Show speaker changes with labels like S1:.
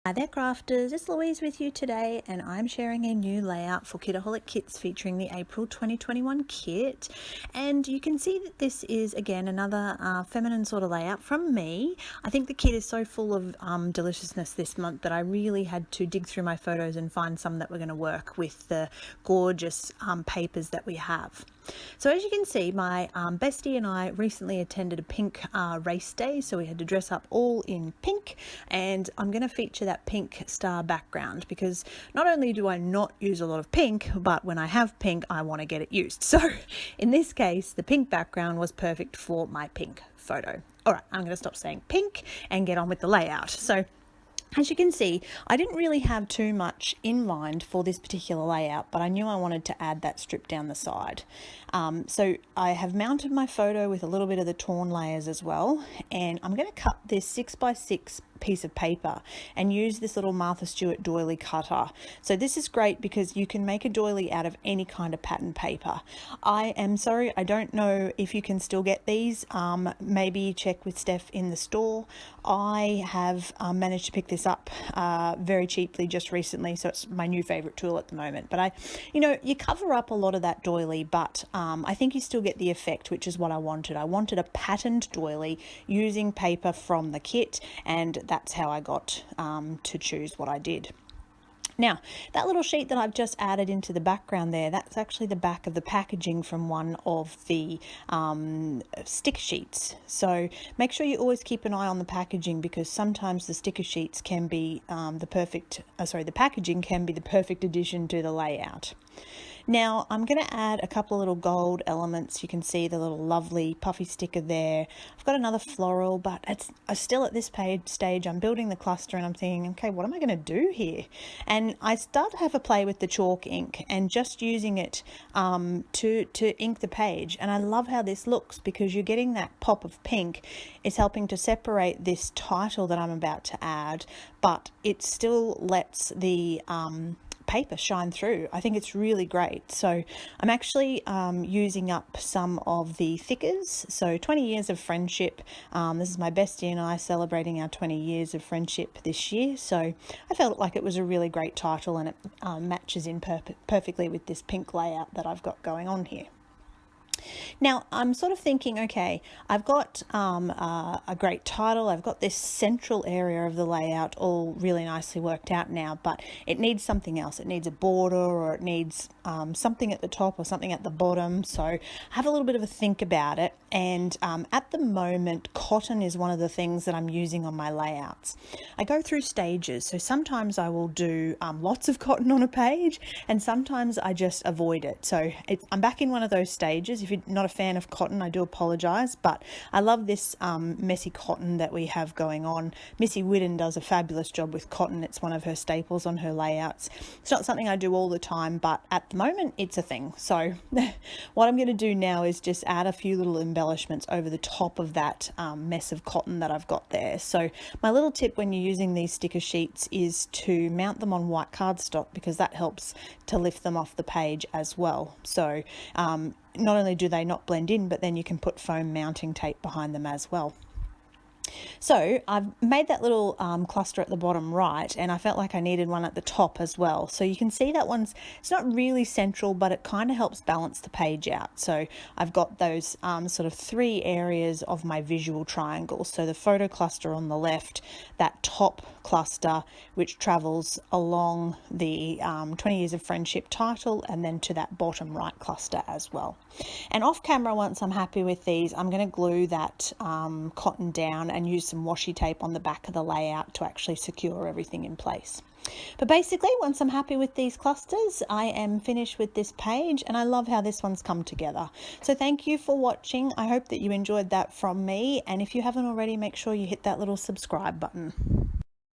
S1: Hi there crafters, it's Louise with you today, and I'm sharing a new layout for Kitaholic Kits featuring the April 2021 kit. And you can see that this is again another feminine sort of layout from me. I think the kit is so full of deliciousness this month that I really had to dig through my photos and find some that were going to work with the gorgeous papers that we have. So as you can see, my bestie and I recently attended a pink race day, so we had to dress up all in pink, and I'm going to feature that pink star background because not only do I not use a lot of pink, but when I have pink I want to get it used. So in this case the pink background was perfect for my pink photo. Alright, I'm going to stop saying pink and get on with the layout. So as you can see, I didn't really have too much in mind for this particular layout, but I knew I wanted to add that strip down the side. So I have mounted my photo with a little bit of the torn layers as well, and I'm going to cut this 6x6 piece of paper and use this little Martha Stewart doily cutter. So this is great because you can make a doily out of any kind of pattern paper. I am sorry, I don't know if you can still get these. Maybe check with Steph in the store. I have managed to pick this up very cheaply just recently, so it's my new favorite tool at the moment. But you cover up a lot of that doily, but I think you still get the effect, which is what I wanted. I wanted a patterned doily using paper from the kit, and that's how I got to choose what I did. Now, that little sheet that I've just added into the background there, that's actually the back of the packaging from one of the sticker sheets. So make sure you always keep an eye on the packaging, because sometimes the sticker sheets can be the packaging can be the perfect addition to the layout. Now I'm going to add a couple of little gold elements. You can see the little lovely puffy sticker there. I've got another floral, but it's still at this stage I'm building the cluster and I'm thinking, okay, what am I going to do here? And I start to have a play with the chalk ink and just using it to ink the page. And I love how this looks because you're getting that pop of pink. It's helping to separate this title that I'm about to add, but it still lets the paper shine through. I think it's really great. So I'm actually using up some of the thickers. So 20 years of friendship. This is my bestie and I celebrating our 20 years of friendship this year. So I felt like it was a really great title, and it matches in perfectly with this pink layout that I've got going on here. Now I'm sort of thinking, okay, I've got a great title, I've got this central area of the layout all really nicely worked out now, but it needs something else. It needs a border, or it needs something at the top or something at the bottom. So have a little bit of a think about it. And at the moment, cotton is one of the things that I'm using on my layouts. I go through stages, so sometimes I will do lots of cotton on a page, and sometimes I just avoid it. So I'm back in one of those stages. If you're not a fan of cotton, I do apologize, but I love this messy cotton that we have going on. Missy Whiddon does a fabulous job with cotton. It's one of her staples on her layouts. It's not something I do all the time, but at the moment it's a thing. So what I'm going to do now is just add a few little embellishments over the top of that mess of cotton that I've got there. So my little tip when you're using these sticker sheets is to mount them on white cardstock, because that helps to lift them off the page as well. So not only do they not blend in, but then you can put foam mounting tape behind them as well. So I've made that little cluster at the bottom right, and I felt like I needed one at the top as well. So you can see that it's not really central, but it kind of helps balance the page out. So I've got those sort of three areas of my visual triangle. So the photo cluster on the left, that top cluster which travels along the 20 years of friendship title, and then to that bottom right cluster as well. And off camera, once I'm happy with these, I'm going to glue that cotton down and use some washi tape on the back of the layout to actually secure everything in place. But basically, once I'm happy with these clusters, I am finished with this page, and I love how this one's come together. So thank you for watching. I hope that you enjoyed that from me, and if you haven't already, make sure you hit that little subscribe button.